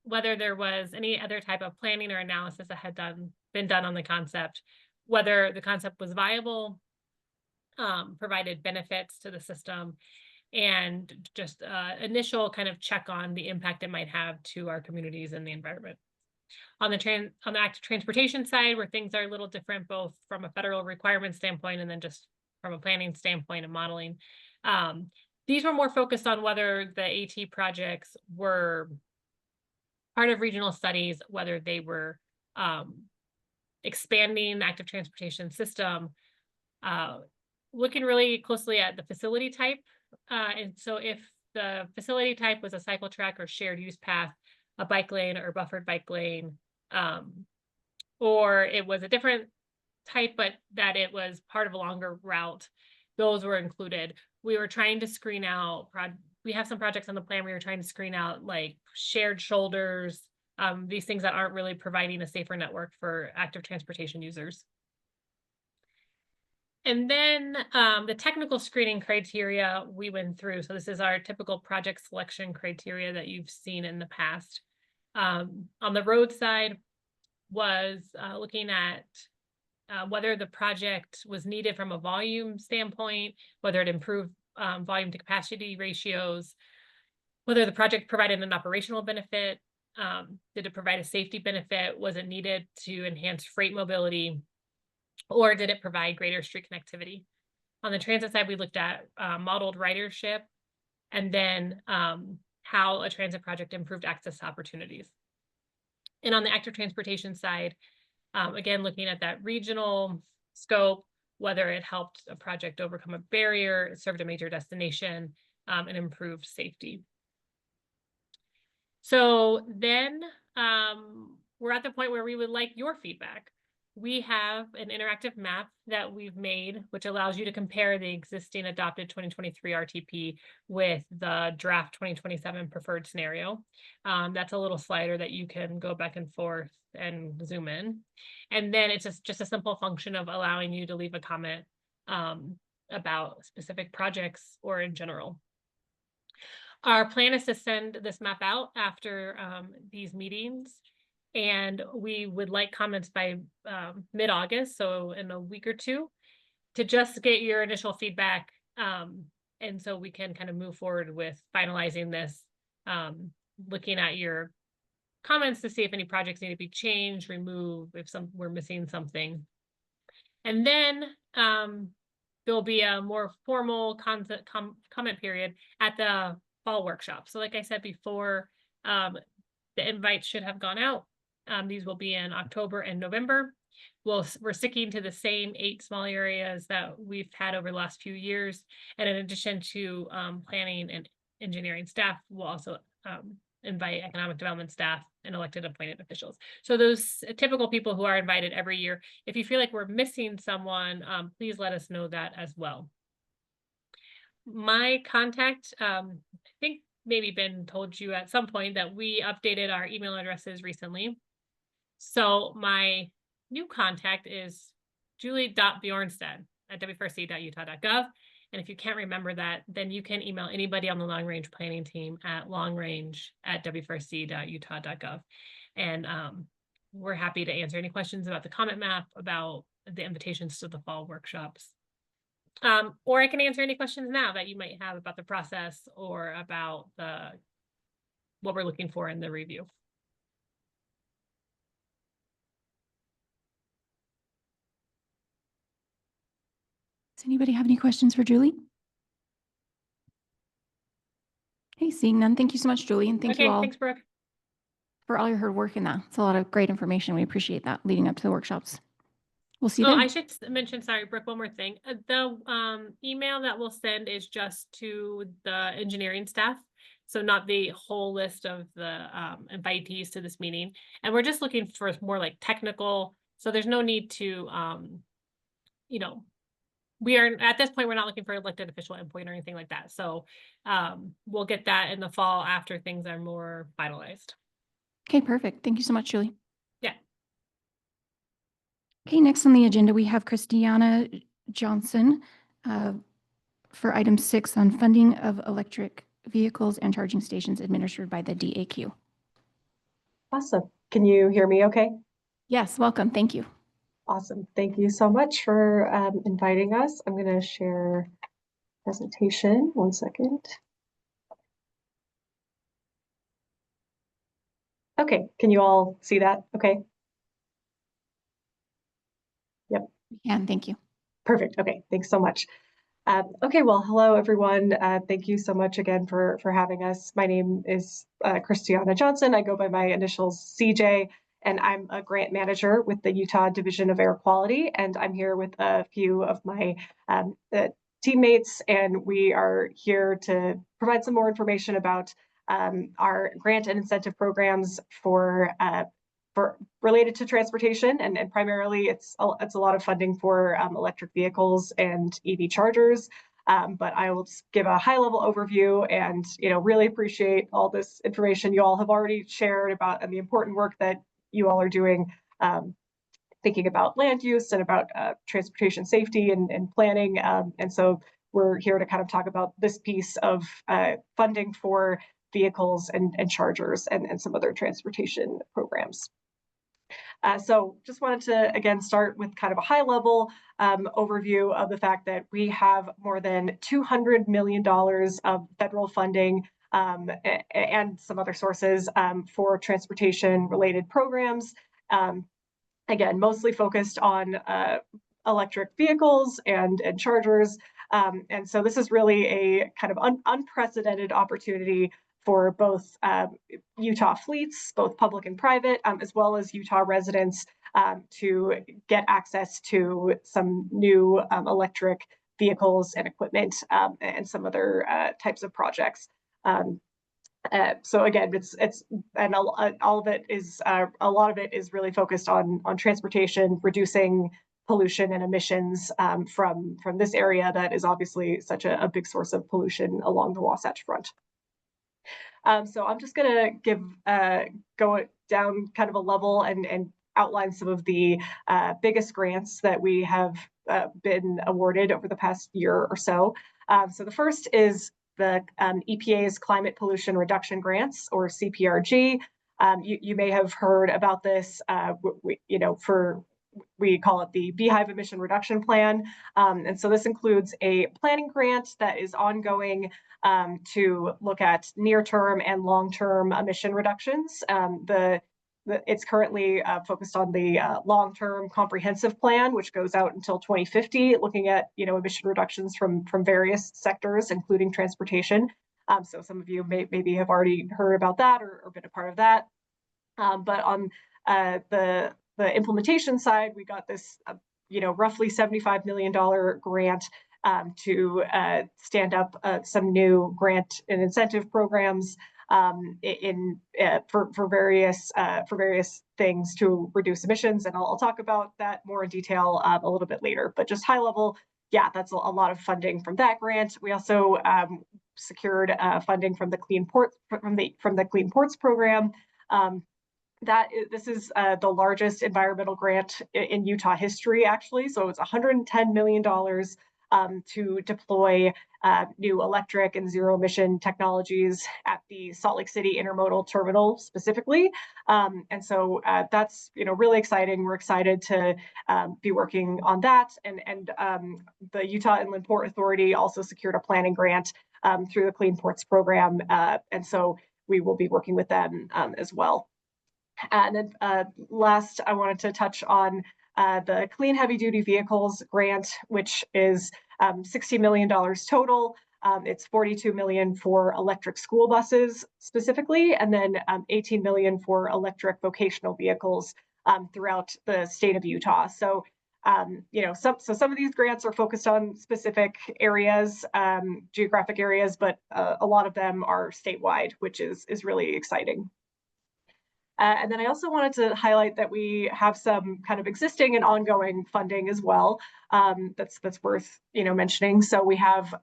whether there was any other type of planning or analysis that had been done on the concept, whether the concept was viable, provided benefits to the system, and just initial kind of check on the impact it might have to our communities and the environment. On the active transportation side, where things are a little different, both from a federal requirement standpoint and then just from a planning standpoint and modeling, these were more focused on whether the AT projects were part of regional studies, whether they were expanding the active transportation system, looking really closely at the facility type. And so if the facility type was a cycle track or shared use path, a bike lane or buffered bike lane, or it was a different type, but that it was part of a longer route, those were included. We were trying to screen out, we have some projects on the plan, we were trying to screen out like shared shoulders, these things that aren't really providing a safer network for active transportation users. And then the technical screening criteria we went through. So this is our typical project selection criteria that you've seen in the past. On the road side was looking at whether the project was needed from a volume standpoint, whether it improved volume to capacity ratios, whether the project provided an operational benefit, did it provide a safety benefit, was it needed to enhance freight mobility, or did it provide greater street connectivity? On the transit side, we looked at modeled ridership, and then how a transit project improved access to opportunities. And on the active transportation side, again, looking at that regional scope, whether it helped a project overcome a barrier, it served a major destination, and improved safety. So then we're at the point where we would like your feedback. We have an interactive map that we've made, which allows you to compare the existing adopted 2023 RTP with the draft 2027 preferred scenario. That's a little slider that you can go back and forth and zoom in. And then it's just a simple function of allowing you to leave a comment about specific projects or in general. Our plan is to send this map out after these meetings. And we would like comments by mid-August, so in a week or two, to just get your initial feedback. And so we can kind of move forward with finalizing this, looking at your comments to see if any projects need to be changed, removed, if we're missing something. And then there'll be a more formal comment period at the fall workshop. So like I said before, the invites should have gone out. These will be in October and November. We're sticking to the same 8 small areas that we've had over the last few years. And in addition to planning and engineering staff, we'll also invite economic development staff and elected appointed officials. So those typical people who are invited every year. If you feel like we're missing someone, please let us know that as well. My contact, I think maybe Ben told you at some point that we updated our email addresses recently. So my new contact is julie.bjornstead@wfrc.utah.gov. And if you can't remember that, then you can email anybody on the long range planning team at longrange@wfrc.utah.gov. And we're happy to answer any questions about the comment map, about the invitations to the fall workshops. Or I can answer any questions now that you might have about the process or about what we're looking for in the review. Does anybody have any questions for Julie? Hey, seeing none. Thank you so much, Julie. And thank you all Thanks, Brooke. for all your hard work in that. It's a lot of great information. We appreciate that leading up to the workshops. We'll see you Oh, then. I should mention, sorry, Brooke, one more thing. The email that we'll send is just to the engineering staff. So not the whole list of the invitees to this meeting. And we're just looking for more like technical. So there's no need to, we are at this point, we're not looking for elected official endpoint or anything like that. So we'll get that in the fall after things are more finalized. Okay, perfect. Thank you so much, Julie. Yeah. Okay, next on the agenda, we have Christiana Johnson for item 6 on funding of electric vehicles and charging stations administered by the DAQ. Awesome. Can you hear me okay? Yes, welcome. Thank you. Awesome. Thank you so much for inviting us. I'm going to share presentation. One second. Okay. Can you all see that? Okay. Yep. And thank you. Perfect. Okay. Thanks so much. Okay. Well, hello, everyone. Thank you so much again for having us. My name is Christiana Johnson. I go by my initials CJ. And I'm a grant manager with the Utah Division of Air Quality, and I'm here with a few of my teammates, and we are here to provide some more information about our grant and incentive programs for related to transportation, and primarily it's a lot of funding for electric vehicles and EV chargers. But I will just give a high-level overview, and really appreciate all this information you all have already shared about and the important work that you all are doing, thinking about land use and about transportation safety and planning. And so we're here to kind of talk about this piece of funding for vehicles and chargers and some other transportation programs. So just wanted to, again, start with kind of a high level overview of the fact that we have more than $200 million of federal funding and some other sources for transportation related programs. Again, mostly focused on electric vehicles and chargers. And so this is really a kind of unprecedented opportunity for both Utah fleets, both public and private, as well as Utah residents to get access to some new electric vehicles and equipment and some other types of projects. So again, all of it is a lot of it is really focused on transportation, reducing pollution and emissions from this area that is obviously such a big source of pollution along the Wasatch Front. So I'm just going to go down kind of a level and outline some of the biggest grants that we have been awarded over the past year or so. So the first is the EPA's Climate Pollution Reduction Grants, or CPRG. You may have heard about this. We call it the Beehive Emission Reduction Plan. And so this includes a planning grant that is ongoing to look at near-term and long-term emission reductions. It's currently focused on the long-term comprehensive plan, which goes out until 2050, looking at emission reductions from various sectors, including transportation. So some of you maybe have already heard about that or been a part of that. But on the implementation side, we got this, roughly $75 million grant to stand up some new grant and incentive programs for various things to reduce emissions, and I'll talk about that more in detail a little bit later. But just high level, yeah, that's a lot of funding from that grant. We also secured funding from the Clean Ports Clean Ports program. This is the largest environmental grant in Utah history, actually. So it's $110 million to deploy new electric and zero emission technologies at the Salt Lake City Intermodal Terminal specifically. And so that's really exciting. We're excited to be working on that. And the Utah Inland Port Authority also secured a planning grant through the Clean Ports program. And so we will be working with them as well. And then last, I wanted to touch on the Clean Heavy Duty Vehicles grant, which is $60 million total. It's $42 million for electric school buses specifically, and then $18 million for electric vocational vehicles throughout the state of Utah. So, some of these grants are focused on specific areas, geographic areas, but a lot of them are statewide, which is really exciting. And then I also wanted to highlight that we have some kind of existing and ongoing funding as well. That's worth mentioning. So we have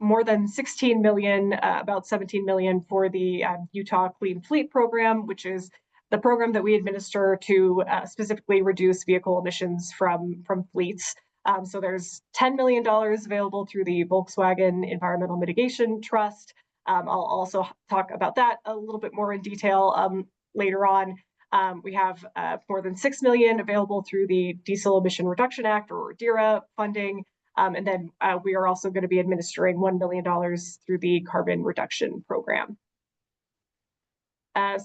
more than 16 million, about 17 million for the Utah Clean Fleet program, which is the program that we administer to specifically reduce vehicle emissions from fleets. So there's $10 million available through the Volkswagen Environmental Mitigation Trust. I'll also talk about that a little bit more in detail later on. We have more than $6 million available through the Diesel Emission Reduction Act, or DERA funding. And then we are also going to be administering $1 million through the Carbon Reduction Program.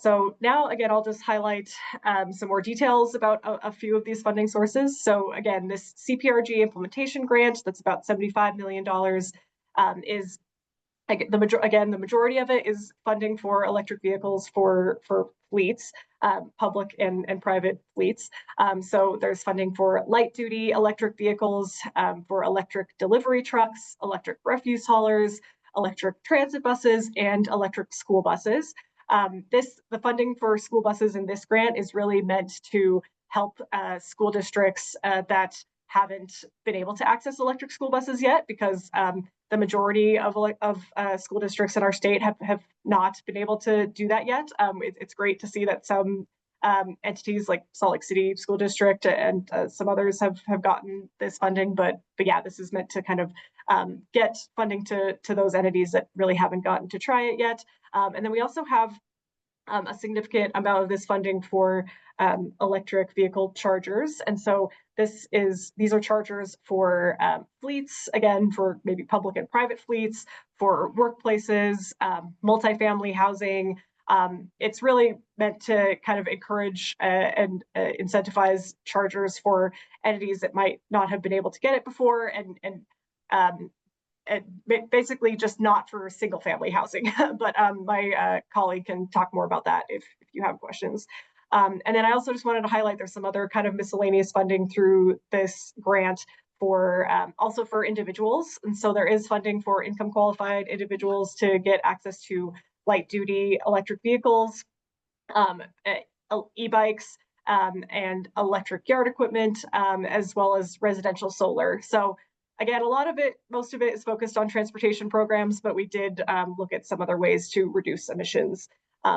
So now, again, I'll just highlight some more details about a few of these funding sources. So again, this CPRG implementation grant, that's about $75 million, is the majority of it is funding for electric vehicles for fleets, public and private fleets. So there's funding for light duty electric vehicles, for electric delivery trucks, electric refuse haulers, electric transit buses, and electric school buses. The funding for school buses in this grant is really meant to help school districts that haven't been able to access electric school buses yet, because the majority of school districts in our state have not been able to do that yet. It's great to see that some entities like Salt Lake City School District and some others have gotten this funding, but yeah, this is meant to kind of get funding to those entities that really haven't gotten to try it yet. And then we also have a significant amount of this funding for electric vehicle chargers. And so these are chargers for fleets, again, for maybe public and private fleets, for workplaces, multifamily housing. It's really meant to kind of encourage and incentivize chargers for entities that might not have been able to get it before, and basically just not for single family housing. But my colleague can talk more about that if you have questions. And then I also just wanted to highlight there's some other kind of miscellaneous funding through this grant for also for individuals. And so there is funding for income qualified individuals to get access to light duty electric vehicles, e-bikes, and electric yard equipment, as well as residential solar. So again, most of it is focused on transportation programs, but we did look at some other ways to reduce emissions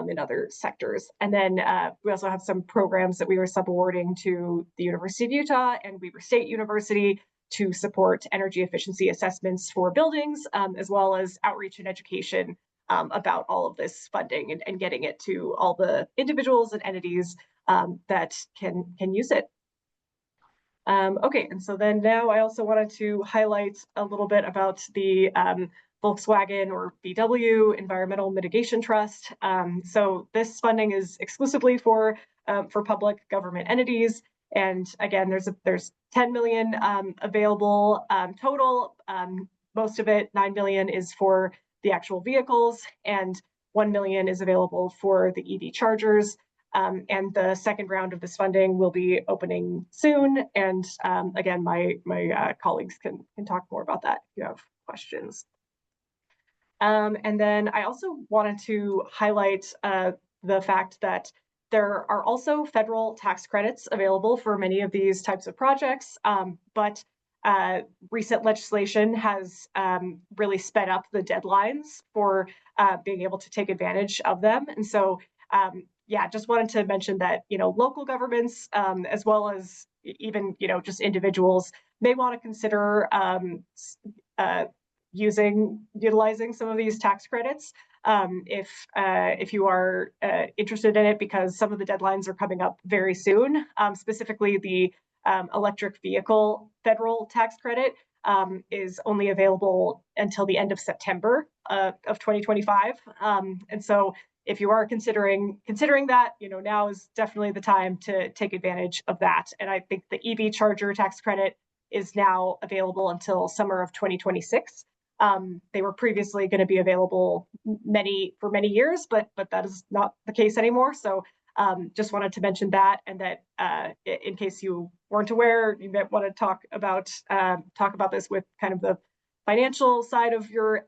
in other sectors. And then we also have some programs that we were subawarding to the University of Utah and Weber State University to support energy efficiency assessments for buildings, as well as outreach and education about all of this funding and getting it to all the individuals and entities that can use it. Okay, and so then now I also wanted to highlight a little bit about the Volkswagen, or VW, Environmental Mitigation Trust. So this funding is exclusively for public government entities, and again, there's 10 million available total. Most of it, 9 million, is for the actual vehicles, and 1 million is available for the EV chargers. And the second round of this funding will be opening soon. And again, my colleagues can talk more about that if you have questions. And then I also wanted to highlight the fact that there are also federal tax credits available for many of these types of projects, but recent legislation has really sped up the deadlines for being able to take advantage of them. And so, yeah, just wanted to mention that, local governments, as well as even, just individuals may want to consider utilizing some of these tax credits if you are interested in it, because some of the deadlines are coming up very soon. Specifically, the electric vehicle federal tax credit is only available until the end of September of 2025. And so if you are considering that, now is definitely the time to take advantage of that. And I think the EV charger tax credit is now available until summer of 2026. They were previously going to be available for many years, but that is not the case anymore. So just wanted to mention that, and that in case you weren't aware, you might want to talk about this with kind of the financial side of your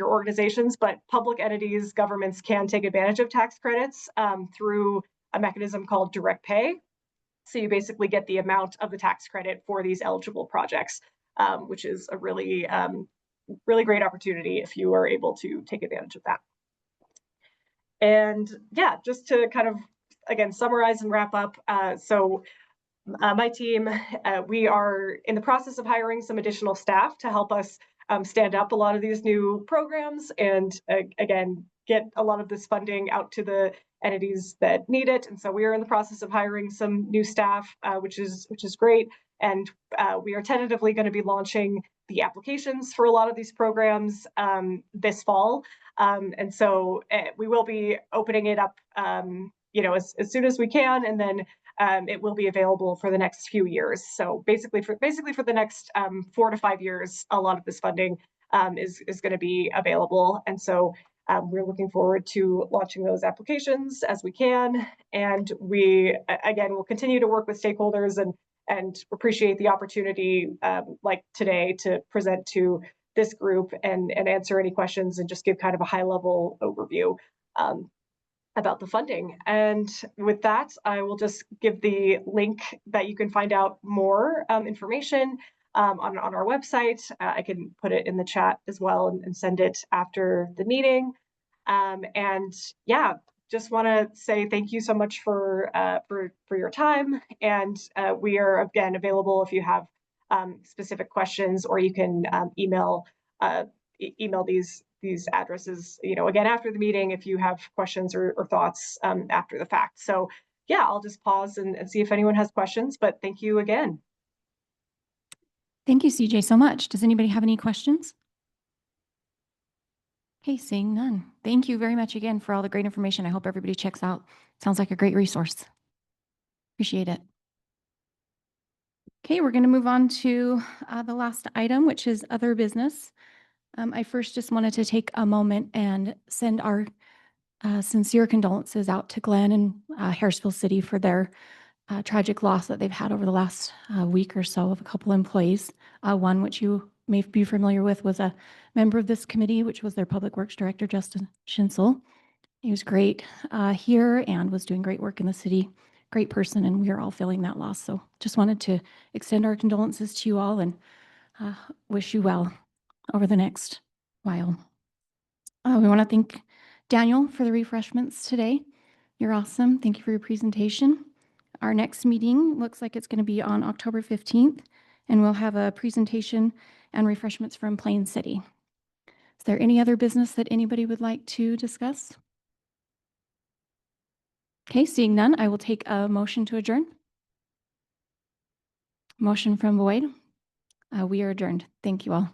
organizations. But public entities, governments can take advantage of tax credits through a mechanism called direct pay. So you basically get the amount of the tax credit for these eligible projects, which is a really great opportunity if you are able to take advantage of that. And yeah, just to kind of, again, summarize and wrap up. So my team, we are in the process of hiring some additional staff to help us stand up a lot of these new programs and, again, get a lot of this funding out to the entities that need it. And so we are in the process of hiring some new staff, which is great. And we are tentatively going to be launching the applications for a lot of these programs this fall. And so we will be opening it up, as soon as we can, and then it will be available for the next few years. So basically for the next 4 to 5 years, a lot of this funding is going to be available. And so we're looking forward to launching those applications as we can. And we, again, will continue to work with stakeholders and appreciate the opportunity like today to present to this group and answer any questions and just give kind of a high level overview about the funding. And with that, I will just give the link that you can find out more information on our website. I can put it in the chat as well and send it after the meeting. And yeah, just want to say thank you so much for your time. And we are, again, available if you have specific questions, or you can email these addresses, again, after the meeting, if you have questions or thoughts after the fact. So yeah, I'll just pause and see if anyone has questions, but thank you again. Thank you, CJ, so much. Does anybody have any questions? Okay, seeing none. Thank you very much again for all the great information. I hope everybody checks out. Sounds like a great resource. Appreciate it. Okay, we're going to move on to the last item, which is other business. I first just wanted to take a moment and send our sincere condolences out to Glenn and Harrisville City for their tragic loss that they've had over the last week or so of a couple employees. One, which you may be familiar with, was a member of this committee, which was their Public Works Director, Justin Schinsel. He was great here and was doing great work in the city. Great person, and we are all feeling that loss. So just wanted to extend our condolences to you all and wish you well over the next while. We want to thank Daniel for the refreshments today. You're awesome. Thank you for your presentation. Our next meeting looks like it's going to be on October 15th, and we'll have a presentation and refreshments from Plain City. Is there any other business that anybody would like to discuss? Okay, seeing none, I will take a motion to adjourn. Motion from Boyd. We are adjourned. Thank you all.